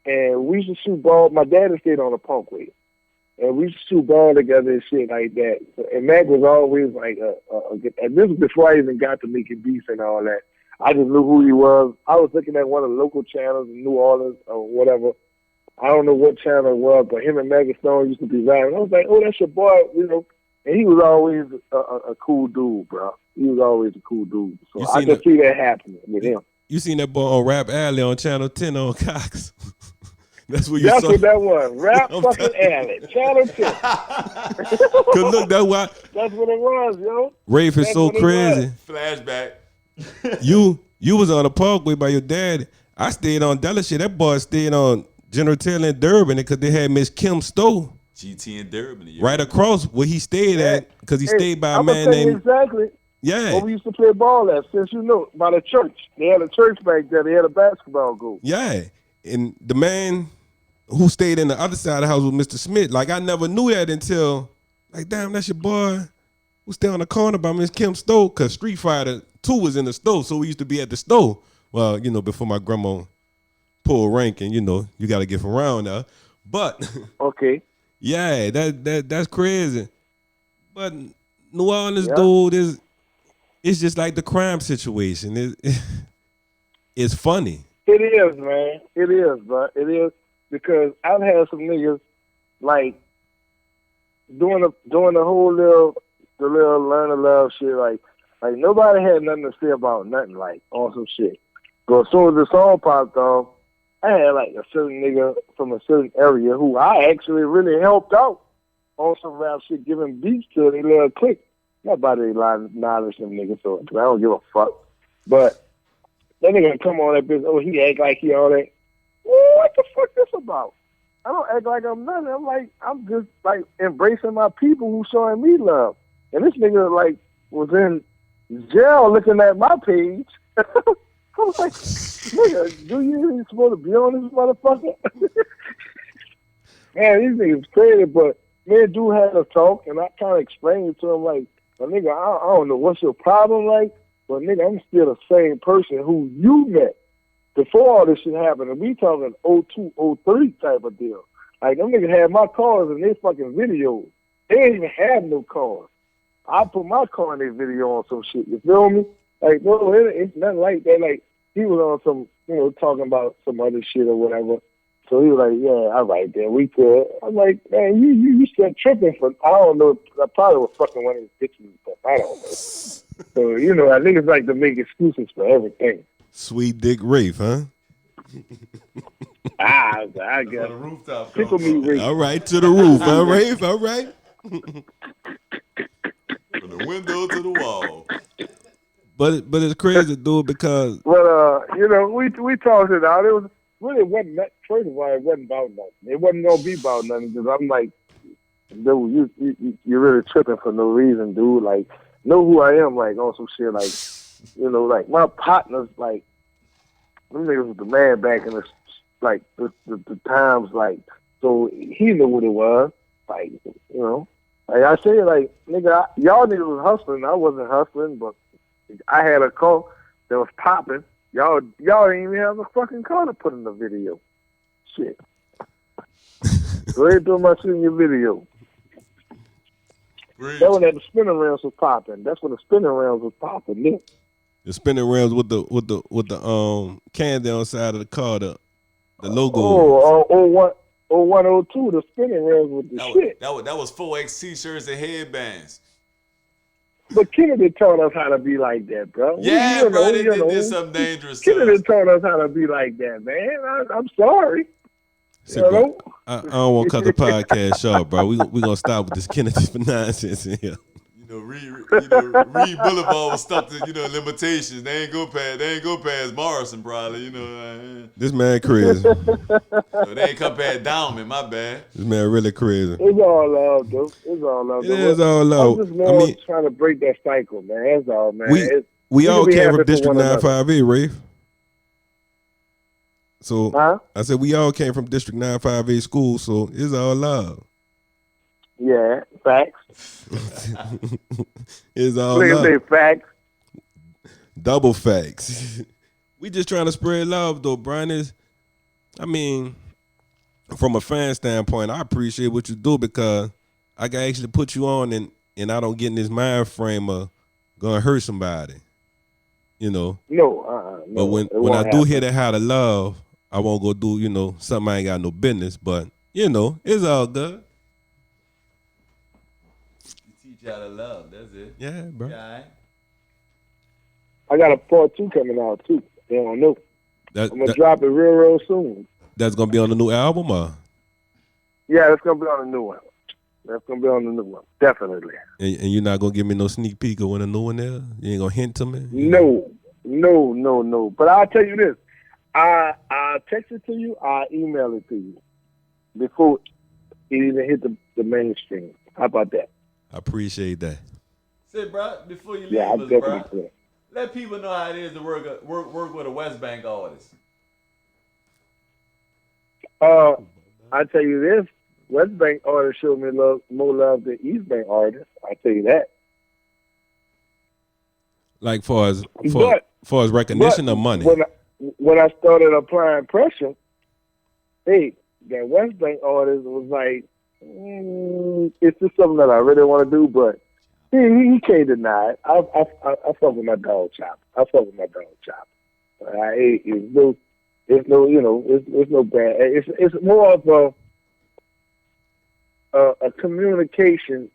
And we used to shoot ball. My daddy stayed on the parkway. And we used to shoot ball together and shit like that. And Mac was always like and this was before I even got to making beats and all that. I just knew who he was. I was looking at one of the local channels in New Orleans or whatever. I don't know what channel it was, but him and Mac and Stone used to be rapping. I was like, oh, that's your boy, And he was always a cool dude, bro. He was always a cool dude. So I can see that happening with him. You seen that boy on Rap Alley on Channel 10 on Cox? That's what That's what that was. Rap fucking Alley. Channel 10. Cause look, that's why. That's what it was, yo. Rafe is so crazy. Flashback. You was on the parkway by your dad. I stayed on Dallas shit. That boy stayed on General Taylor in Durban because they had Miss Kim Stowe. GT in Durban. Right across where he stayed at, because he stayed by a man named. Exactly. Yeah. Where we used to play ball at, since by the church. They had a church back there. They had a basketball goal. Yeah. And the man who stayed in the other side of the house was Mr. Smith. Like, I never knew that until, like, damn, that's your boy who stayed on the corner by Miss Kim Stowe, because Street Fighter 2 was in the store, so we used to be at the store. Well, before my grandma pulled rank, and, you got to get from around there. But, okay. Yeah, that's crazy. But New Orleans, dude, it's just like the crime situation. It's funny. It is, man. It is, bro. It is, because I've had some niggas like doing the whole little learn to love shit. Like nobody had nothing to say about nothing. Like on some shit. But as soon as the song popped off, I had like a certain nigga from a certain area who I actually really helped out on some rap shit, giving beats to their little clique. Nobody acknowledge them niggas, so I don't give a fuck. But that nigga come on that bitch, he act like he all that. Well, what the fuck this about? I don't act like I'm nothing. I'm just like embracing my people who showing me love. And this nigga like was in jail looking at my page. I was like, nigga, do you even supposed to be on this motherfucker? Man, these niggas crazy, but me and dude had a talk, and I kind of explained to him, like, well, nigga, I don't know what's your problem, like, but nigga, I'm still the same person who you met before all this shit happened, and we talking 02, 03 type of deal. Like, them niggas had my cars in their fucking videos. They didn't even have no cars. I put my car in their video on some shit, you feel me? Like, no, it's nothing like that. Like, he was on some, talking about some other shit or whatever. So he was like, yeah, all right, then, we could. I'm like, man, you still tripping for, I don't know, I probably was fucking one of his bitches and stuff. I don't know. So, I think it's like to make excuses for everything. Sweet Dick Rafe, huh? I guess. The rooftop. People meet Rafe. All right, to the roof, huh, Rafe? All right. From the window to the wall. But it's crazy, dude, because. But we talked it out. It wasn't that. First of all, it wasn't about nothing. It wasn't gonna be about nothing, because I'm like, dude, you're really tripping for no reason, dude. Like, know who I am, like on some shit, like, like my partners, like, them niggas was the man back in the times, like, so he knew what it was, like, like I said, like, nigga, y'all niggas was hustling. I wasn't hustling, but I had a car that was popping. Y'all didn't even have a fucking car to put in the video. Shit. Go ahead and throw my shit in your video. That when the spinning rims was popping. That's when the spinning rims was popping. Yeah. The spinning rims with the candy on the side of the car, the logo. Oh, 0102, the spinning rims with the shit. That was 4X t-shirts and headbands. But Kennedy taught us how to be like that, bro. Yeah, bro, they did something dangerous. Kennedy taught us how to be like that, man. I'm sorry. Bro, I don't want to cut the podcast short, bro. We gonna stop with this Kennedy for nonsense in here. Reed Boulevard was stuck to limitations. They ain't go past Morrison probably. This man crazy. They ain't come past Downman. My bad. This man really crazy. It's all love, though. It's all love. It is all love. I'm just trying to break that cycle, man. That's all, man. We all came from District 958, Rafe. So I said we all came from District 958 school, so it's all love. Yeah, facts. It's all love. Say facts. Double facts. We just trying to spread love, though, Brian. From a fan standpoint, I appreciate what you do because I can actually put you on and I don't get in this mind frame of gonna hurt somebody. No. But when I do hear that how to love, I won't go do, something I ain't got no business. But, it's all good. How to love, that's it. Yeah, bro. Yeah, I got a part 2 coming out too. They don't know. I'm gonna drop it real soon. That's gonna be on the new album, or? Yeah, that's gonna be on the new one. That's gonna be on the new one, definitely. And you're not gonna give me no sneak peek of when the new one there? You ain't gonna hint to me? No. But I'll tell you this: I text it to you, I email it to you before it even hit the mainstream. How about that? I appreciate that. Say, bro, before you leave us, bro, let people know how it is to work with a West Bank artist. I tell you this: West Bank artists show me more love than East Bank artists. I tell you that. Like far as recognition or money. When I started applying pressure, that West Bank artist was like, it's just something that I really want to do, but he can't deny it. I fuck with my dog Chop. It's no bad. It's more of a communication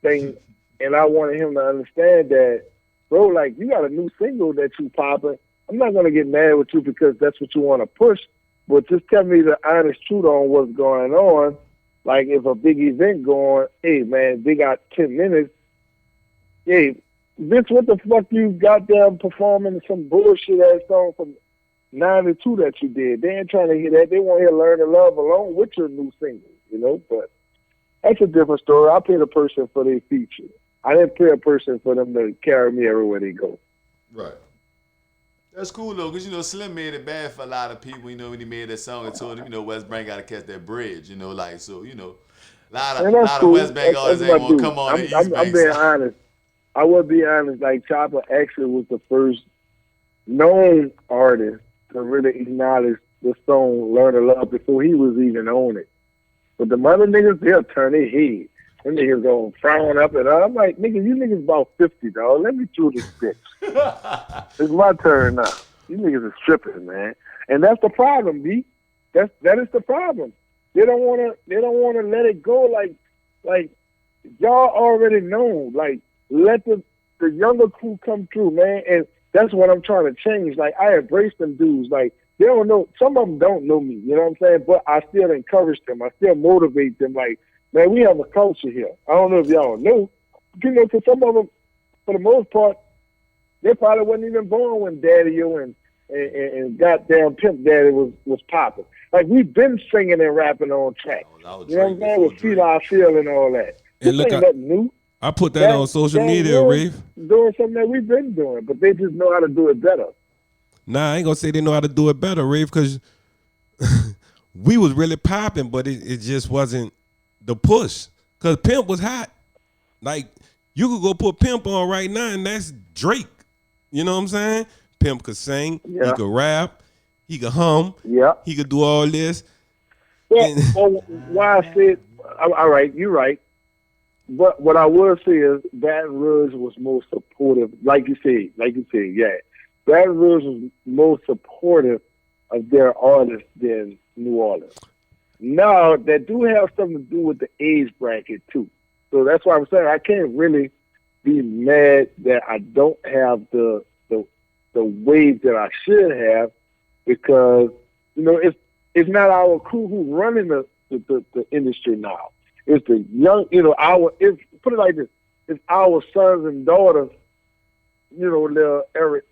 thing, and I wanted him to understand that, bro. Like, you got a new single that you popping. I'm not gonna get mad with you because that's what you want to push, but just tell me the honest truth on what's going on. Like, if a big event going, hey, man, they got 10 minutes. Hey, bitch, what the fuck you got them performing some bullshit-ass song from 92 that you did? They ain't trying to hear that. They want to hear Learn to Love along with your new single, But that's a different story. I paid a person for their feature. I didn't pay a person for them to carry me everywhere they go. Right. That's cool though, because Slim made it bad for a lot of people. When he made that song and told him, West Bank got to catch that bridge. A lot of West Bank artists ain't want to come on. I'm being honest. I would be honest. Like, Chopper actually was the first known artist to really acknowledge the song "Learn to Love" before he was even on it. But the other niggas, they'll turn their head. Them niggas gonna frown up and up. I'm like, nigga, you niggas about 50, dog. Let me chew this bitch. It's my turn now. You niggas is tripping, man. And that's the problem, B. That is the problem. They don't wanna let it go like y'all already know. Like, let the younger crew come through, man. And that's what I'm trying to change. Like, I embrace them dudes. Like, they don't know, some of them don't know me, you know what I'm saying? But I still encourage them. I still motivate them. Like, man, we have a culture here. I don't know if y'all know. Because some of them, for the most part, they probably wasn't even born when Daddy-O and goddamn Pimp Daddy was popping. Like, we've been singing and rapping on track. You know what I'm saying? With Feel I Feel and all that. And look, ain't nothing new. I put that on social media, Rafe. Doing something that we've been doing, but they just know how to do it better. Nah, I ain't gonna say they know how to do it better, Rafe, because we was really popping, but it just wasn't the push. Because Pimp was hot. Like, you could go put Pimp on right now, and that's Drake. You know what I'm saying? Pimp could sing, he Yeah. could rap, he could hum, Yeah. he could do all this. Well, And why I said, all right, you're right. But what I will say is Baton Rouge was more supportive, like you said, yeah. Baton Rouge was more supportive of their artists than New Orleans. Now, that do have something to do with the age bracket, too. So that's why I'm saying I can't really be mad that I don't have the wave that I should have because, it's not our crew who running the industry now. It's the young, put it like this, it's our sons and daughters, the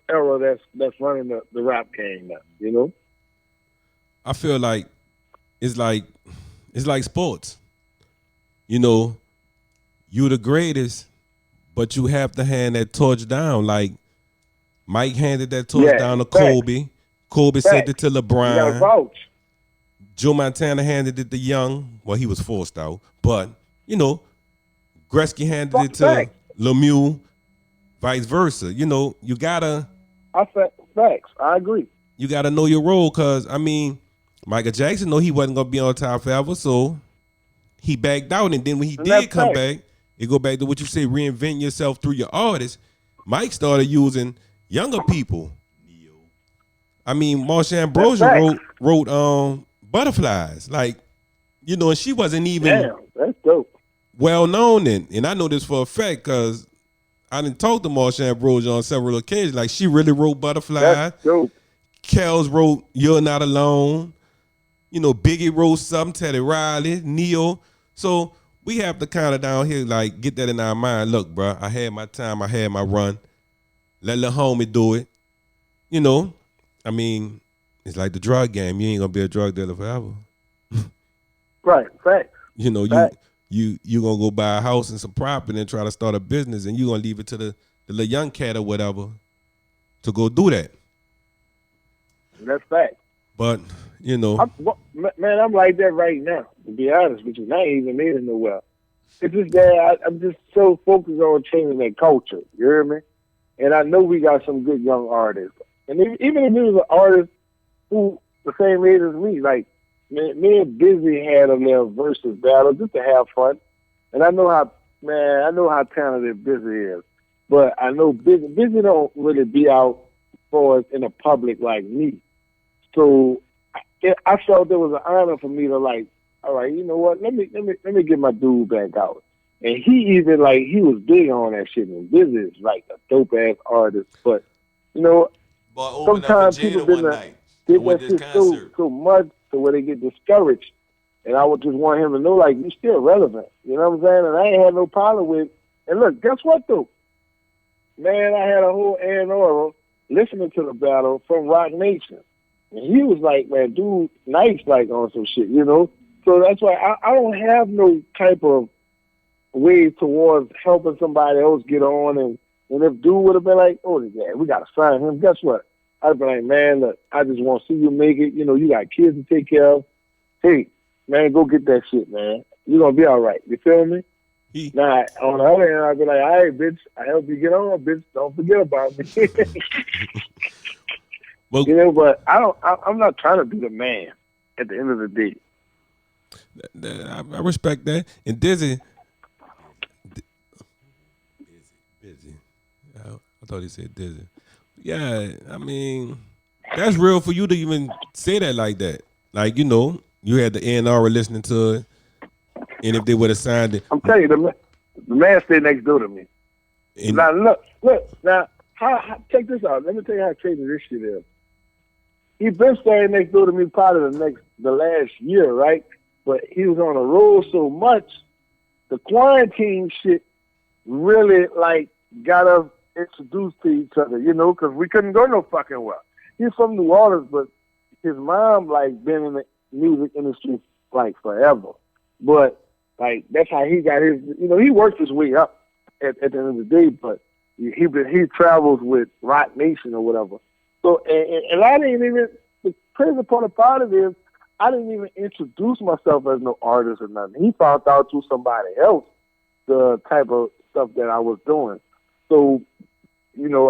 era that's running the rap game now, I feel like it's like sports. You the greatest, but you have to hand that torch down. Like Mike handed that torch down to Kobe. Kobe sent it to You gotta LeBron. vouch. Joe Montana handed it to Young. Well, he was forced out. But, Gretzky handed it to Facts. Lemieux, vice versa. You gotta Facts. I agree. you gotta know your role because Michael Jackson know he wasn't gonna be on top forever, so he backed out. And then when he did come back, it go back to what you say, reinvent yourself through your artists. Mike started using younger people. Marsha Ambrosius wrote Butterflies. Like, and she wasn't even Damn, that's dope. well known. And I know this for a fact because I didn't talk to Marsha Ambrosius on several occasions. Like, she really wrote Butterflies. That's dope. Kels wrote You're Not Alone. Biggie wrote something, Teddy Riley, Neo. So we have to kind of down here, like, get that in our mind. Look, bro, I had my time. I had my run. Let little homie do it. It's like the drug game. You ain't going to be a drug dealer forever. Right, facts. You gonna go buy a house and some property and try to start a business, and you gonna leave it to the little young cat or whatever to go do that. That's fact. But I'm like that right now. To be honest with you, I ain't even made it nowhere. It's just that I'm just so focused on changing that culture. You hear me? And I know we got some good young artists, and even if it was an artist who the same age as me, like. Me and Busy had a little versus battle just to have fun. And I know how talented Busy is. But I know Busy don't really be out for us in the public like me. So I felt it was an honor for me to like, all right, you know what, let me get my dude back out. And he even he was big on that shit. And Busy is like a dope ass artist. But sometimes people did that shit so much to where they get discouraged. And I would just want him to know, like, you're still relevant. You know what I'm saying? And I ain't had no problem with. And look, guess what, though? Man, I had a whole A&R listening to the battle from Rock Nation. And he was like, man, dude, nice, like, on some shit, So that's why I don't have no type of way towards helping somebody else get on. And if dude would have been like, oh, yeah, we got to sign him, guess what? I'd be like, man, look, I just want to see you make it. You got kids to take care of. Hey, man, go get that shit, man. You're going to be all right. You feel me? Now, on the other hand, I'd be like, all right, bitch, I help you get on, bitch. Don't forget about me. Well, but I'm not trying to be the man at the end of the day. I respect that. And Dizzy. I thought he said Dizzy. Yeah, that's real for you to even say that like that. Like, you had the A&R listening to it, and if they would have signed it. I'm telling you, the man stayed next door to me. Now, look, now, check this out. Let me tell you how crazy this shit is. He been staying next door to me probably the last year, right? But he was on the road so much, the quarantine shit really, got us introduced to each other, because we couldn't go no fucking well. He's from New Orleans, but his mom, been in the music industry, forever. But, that's how he got his, he worked his way up at the end of the day, but he travels with Rock Nation or whatever. So, and I didn't even, the crazy part about it is, I didn't even introduce myself as no artist or nothing. He found out through somebody else the type of stuff that I was doing. So,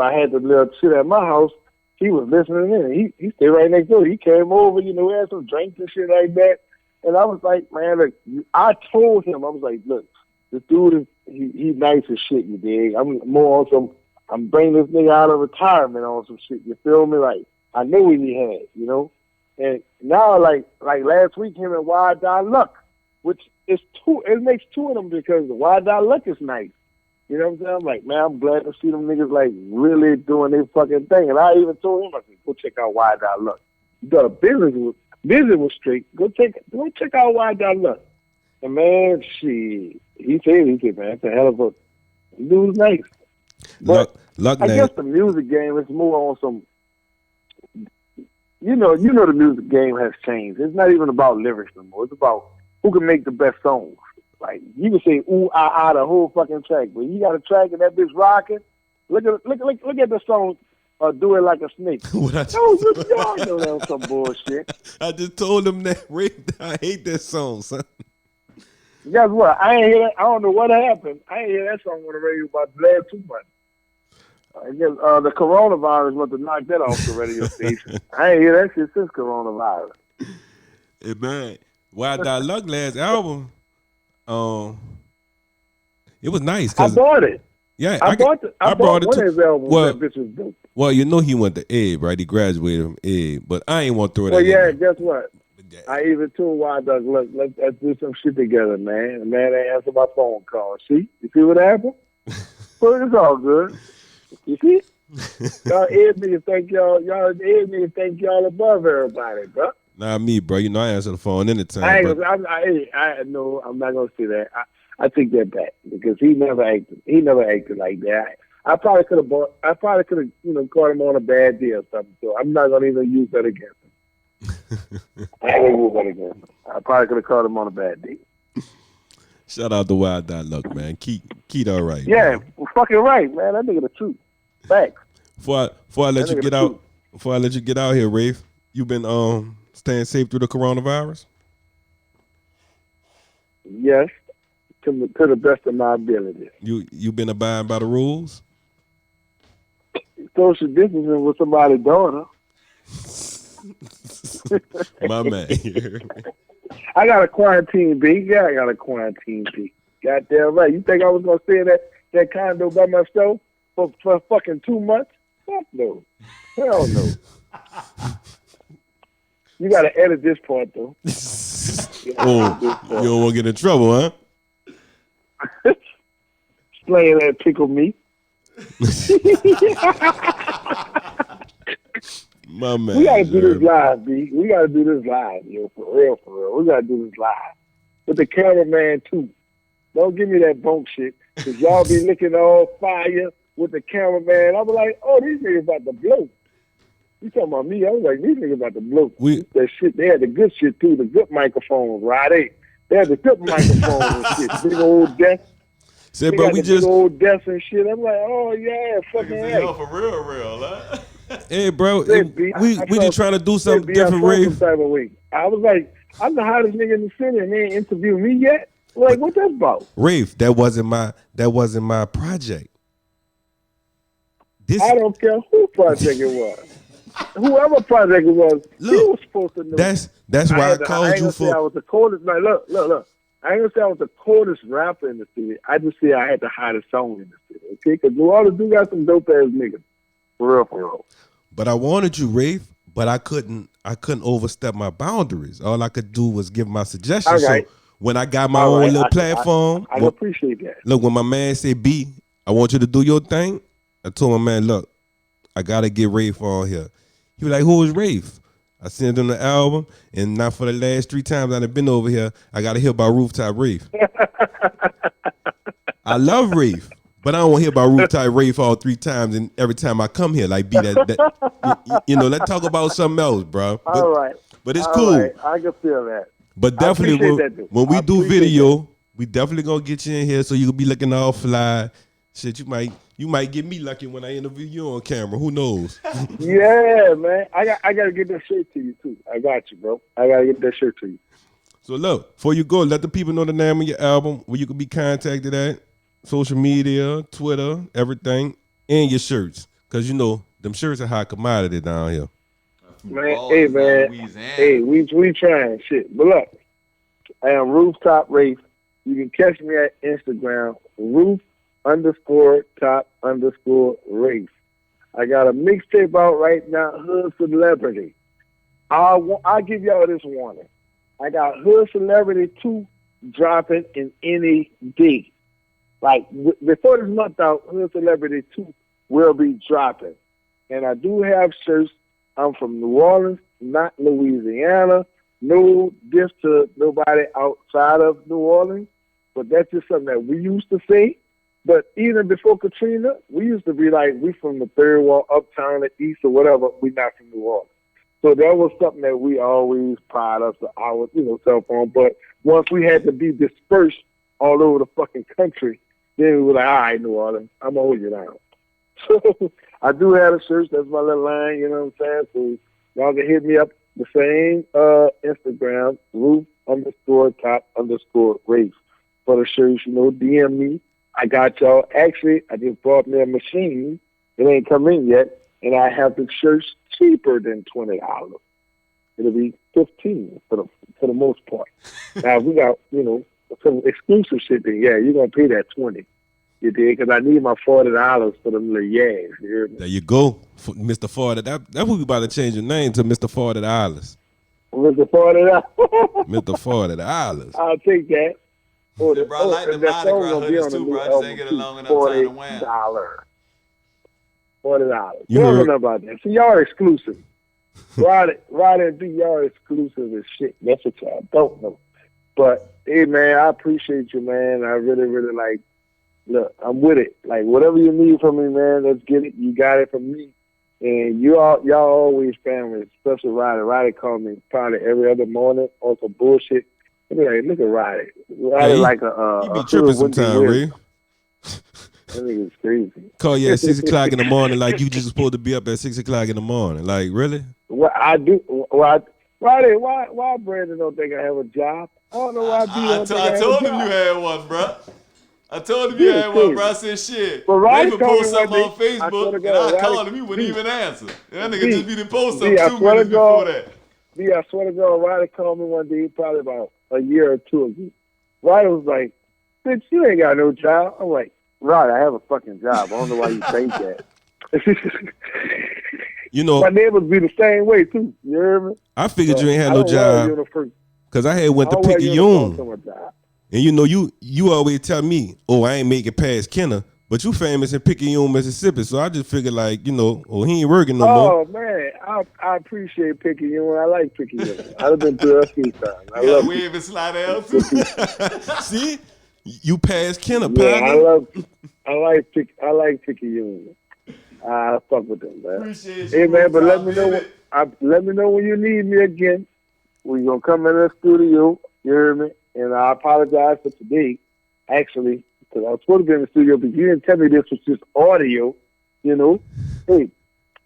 I had to live shit at my house. he was listening in. He stayed right next door. He came over, you know, we had some drinks and shit like that. And I was like, man, look, I told him, I was like, look, this dude is he nice as shit, you dig? I'm more on some. I'm bringing this nigga out of retirement on some shit. You feel me? Like I know what he had, you know. And now, like last week, him and Roddy.We, which is two. It makes two of them because Roddy.We is nice. You know what I'm saying? I'm like, man, I'm glad to see them niggas like really doing their fucking thing. And I even told him, I said, go check out Roddy.We. You got a business was straight. Go check out Roddy.We. And man, he said, man, that's a hell of a dude's nice. But I guess the music game is more on some. You know, the music game has changed. It's not even about lyrics no more. It's about who can make the best songs. Like you can say ooh ah ah the whole fucking track, but you got a track and that bitch rocking. Look at the song. Do it like a snake. Y'all know that was some bullshit. I just told him that I hate that song, son. Guess what? I ain't hear that. I don't know what happened. I ain't hear that song on the radio about the last 2 months. I guess the coronavirus must have knocked that off the radio station. I ain't hear that shit since coronavirus. Hey man, Roddy.We last album, it was nice. I bought it. Yeah, I bought one of his albums. Well, that bitch was dope. Well, you know he went to Ed, right? He graduated from Ed, but I ain't want to throw that. Well, yeah, in. Guess what? I even told Roddy.We, look, let's do some shit together, man. The man ain't answer my phone call. See? You see what happened? Well, it's all good. You see? Y'all Ed niggas think y'all above everybody, bro. Nah, me, bro. You know I answer the phone anytime. No, I'm not gonna say that. I take that back because he never acted like that. I probably could have caught him on a bad day or something. So I'm not gonna even use that against him. I ain't gonna use that against him. I probably could have caught him on a bad day. Shout out to Roddy.We, man. Keep all right. Yeah, man. Well, fucking right, man. That nigga the truth. Facts. Before I let you get out here, Rafe, you been staying safe through the coronavirus? Yes, to the best of my ability. You been abiding by the rules? Social distancing with somebody's daughter. My man. I got a quarantine B. Yeah, I got a quarantine B. Goddamn right. You think I was gonna stay in that condo by myself for fucking 2 months? Fuck no. Hell no. You gotta edit this part though. You don't want to get in trouble, huh? Slaying that pickle meat. My man. We gotta do this live, B. We gotta do this live, yo. For real. We gotta do this live. With the cameraman too. Don't give me that bunk shit. Cause y'all be looking all fire with the cameraman. I was like, oh, these niggas about to blow. You talking about me? I was like, these niggas about to blow. That shit. They had the good shit too, the good microphones, right? They had the good microphones and shit. Big old desk. Say, bro, we just big old desk and shit. I'm like, oh yeah, fucking hell. For real, huh? Hey, bro, we just trying to do something different, Rafe. I was like, I'm the hottest nigga in the city, and they ain't interviewed me yet. Like, what's that about? Rafe, that wasn't my project. I don't care who project it was. Whoever project it was, he was supposed to know. That's why I called you for. I was the coldest. Like, look. I ain't gonna say I was the coldest rapper in the city. I just say I had the hottest song in the city. Okay, because New Orleans do got some dope ass niggas. For real. But I wanted you, Rafe. But I couldn't overstep my boundaries. All I could do was give my suggestions. Right. So when I got my own little platform, I appreciate that. Look, when my man said, B, I want you to do your thing, I told my man, look, I gotta get Rafe on here. He was like, who is Rafe? I sent him the album, and now for the last 3 times I've been over here, I gotta hear about Rooftop Rafe. I love Rafe. But I don't want to hear about Rooftop Rafe all 3 times, and every time I come here, like, be that let's talk about something else, bro. All right. But it's cool. Right. I can feel that. But definitely, when we do video, we definitely gonna get you in here so you can be looking all fly. Shit, you might get me lucky when I interview you on camera. Who knows? Yeah, man. I gotta get that shirt to you too. I got you, bro. I gotta get that shirt to you. So look, before you go, let the people know the name of your album, where you can be contacted at. Social media, Twitter, everything, and your shirts. Because, Them shirts are high commodity down here. Man, hey man, hey, we trying shit. But look, I am Rooftop Rafe. You can catch me at Instagram, Roof_top_Rafe. I got a mixtape out right now, Hood Celebrity. I'll give y'all this warning. I got Hood Celebrity 2 dropping in any day. Like, before this month out, Hood Celebrity 2 will be dropping. And I do have shirts. I'm from New Orleans, not Louisiana. No diss to nobody outside of New Orleans. But that's just something that we used to say. But even before Katrina, we used to be like, we from the third wall, uptown, the east, or whatever. We not from New Orleans. So that was something that we always pride us to our, cell phone. But once we had to be dispersed all over the fucking country, then we were like, all right, New Orleans, I'm going to hold you down. So I do have a shirt. That's my little line, you know what I'm saying? So y'all can hit me up the same Instagram, Roof_top_Rafe. For the shirts, DM me. I got y'all. Actually, I just bought me a machine. It ain't come in yet. And I have the shirts cheaper than $20. It'll be $15 for the most part. Now, if we got, some exclusive shit, then yeah, you're going to pay that $20. You did? Because I need my $40 for them little yags. You hear me? There you go, Mr. $40. That's what we about to change your name to, Mr. $40. Mr. $40. Mr. $40. I'll take that. Bro, I like the Mardi Gras hoodies too, bro. I just ain't get a long enough time to wear. $40. You don't know about that. So y'all are exclusive. Roddy and B, y'all exclusive as shit. That's what y'all don't know. But hey, man, I appreciate you, man. I really, really like. Look, I'm with it. Like whatever you need from me, man, let's get it. You got it from me. And y'all always family, especially Roddy. Roddy called me probably every other morning on some bullshit. I be like, look at Roddy. Roddy like a. He be tripping sometimes, Ray. That nigga's crazy. Call you at 6 o'clock in the morning like you just supposed to be up at 6 o'clock in the morning. Like, really? Well, I do. Well, Roddy, why Brandon don't think I have a job? I don't know why B don't think I have a job. I told him you had one, bro. I told him you had one, bro. I said, shit. But Roddy Rafe post something on Facebook, and I called him. He wouldn't even answer. That nigga just be to post something 2 minutes before that. B, I swear to God, Roddy called me one day, probably about a year or two ago. Roddy was like, bitch, you ain't got no job. I'm like, Roddy, I have a fucking job. I don't know why you think that. My neighbors be the same way, too. You hear me? I figured you ain't had no job because I had went to Picayune. And you always tell me, oh, I ain't make it past Kenner, but you famous in Picayune, Mississippi. So I just figured like, he ain't working no more. Oh, man, I appreciate Picayune. I like Picayune. I've been through that a few times. I love wave and slide out too. See? You passed Kenner, partner. I like Picayune. I fuck with them, man. Appreciate hey, you, man, but let me know when you need me again. We're going to come in the studio. You hear me? And I apologize for today, actually, because I was supposed to be in the studio, but you didn't tell me this was just audio, Hey,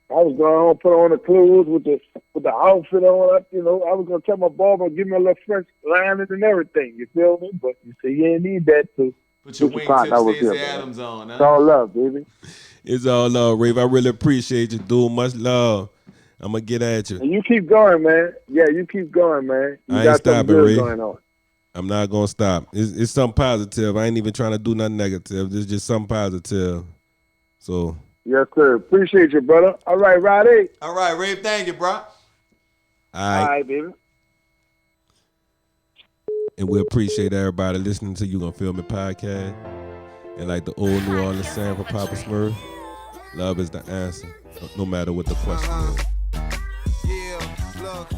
I was going to put on the clothes with the outfit on, I was going to tell my barber, give me a little French lining and everything, you feel me? But you say you didn't need that to. Put your wingtip Stacey Adams on, huh? It's all love, baby. It's all love, Rafe. I really appreciate you, dude. Much love. I'm going to get at you. And you keep going, man. Yeah, you keep going, man. You I got ain't stopping, Rafe. going on. I'm not going to stop. It's something positive. I ain't even trying to do nothing negative. It's just something positive. So. Yes, sir. Appreciate you, brother. All right, Roddy. All right, Rafe. Thank you, bro. All right, baby. And we appreciate everybody listening to You Gonna Feel Me podcast. And like the old New Orleans saying for Papa Smurf, love is the answer, no matter what the question is. Yeah, look.